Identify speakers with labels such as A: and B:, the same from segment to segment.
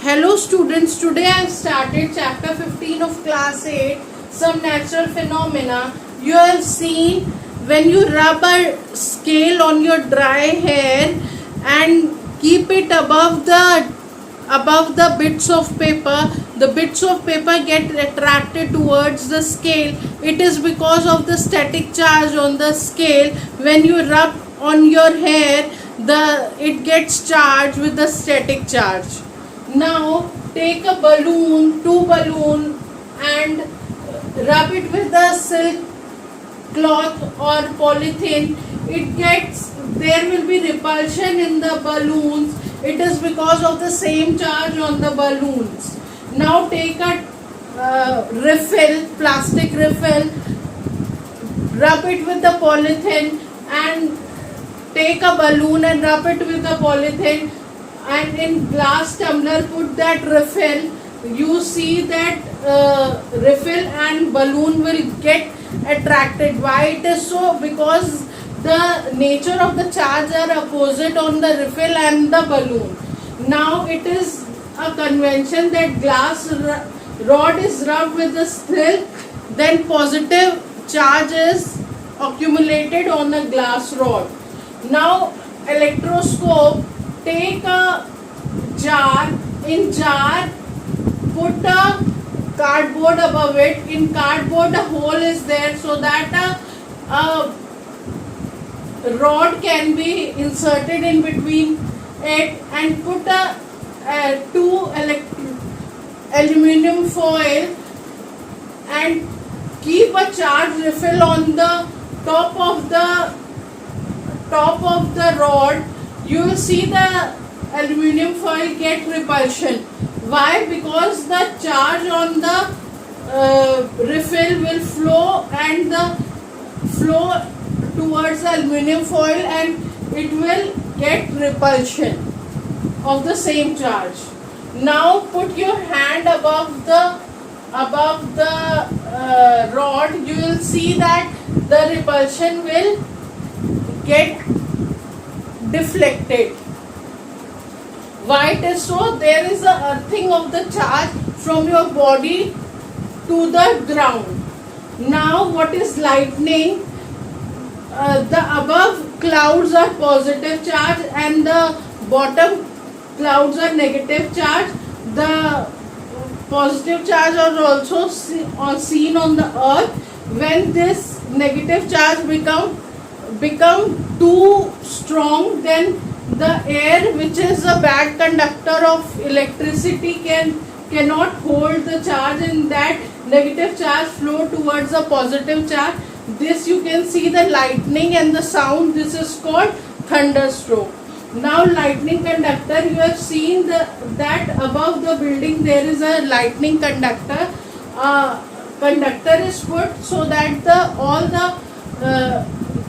A: Hello students, today I have started chapter 15 of class 8, some natural phenomena. You have seen when you rub a scale on your dry hair and keep it above the bits of paper, the bits of paper get attracted towards the scale. It is because of the static charge on the scale. When you rub on your hair, it gets charged with the static charge. Now take a balloon, two balloon, and rub it with the silk cloth or polythene. There will be repulsion in the balloons. It is because of the same charge on the balloons. Now take a plastic refill, rub it with the polythene, and take a balloon and rub it with the polythene, and in glass tumbler put that refill. You see that refill and balloon will get attracted. Why it is so? Because the nature of the charge are opposite on the refill and the balloon. Now it is a convention that glass rod is rubbed with the silk, then positive charge is accumulated on the glass rod. Now electroscope, take a jar, in jar put a cardboard above it. In cardboard a hole is there so that a rod can be inserted in between it, and put two aluminum foil and keep a charge refill on the top of the rod. You will see the aluminum foil get repulsion. Why? Because the charge on the refill will flow towards the aluminum foil, and it will get repulsion of the same charge. Now put your hand above the rod. You will see that the repulsion will get deflected. Why it is so? There is a earthing of the charge from your body to the ground. Now what is lightning? The above clouds are positive charge and the bottom clouds are negative charge. The positive charge are also seen on the earth. When this negative charge become too strong, then the air, which is a bad conductor of electricity, cannot hold the charge, and that negative charge flow towards the positive charge. This you can see the lightning and the sound. This is called thunderstroke. Now lightning conductor, you have seen that above the building there is a lightning conductor. Conductor is put so that all the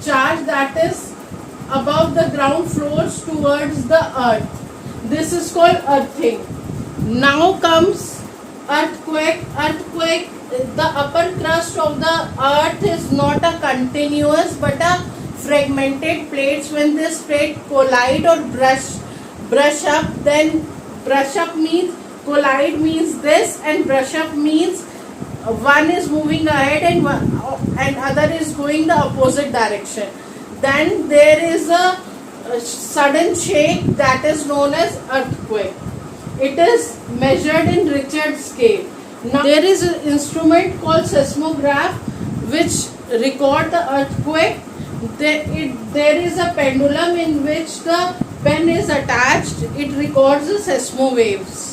A: charge that is above the ground flows towards the earth. This is called earthing. Now comes earthquake. Earthquake, the upper crust of the earth is not a continuous but a fragmented plates. When this plate collide or brush up, then brush up means collide means this, and brush up means one is moving ahead and other is going the opposite direction. Then there is a sudden shake, that is known as earthquake. It is measured in Richter scale. Now there is an instrument called seismograph which record the earthquake. There is a pendulum in which the pen is attached. It records the seismo waves.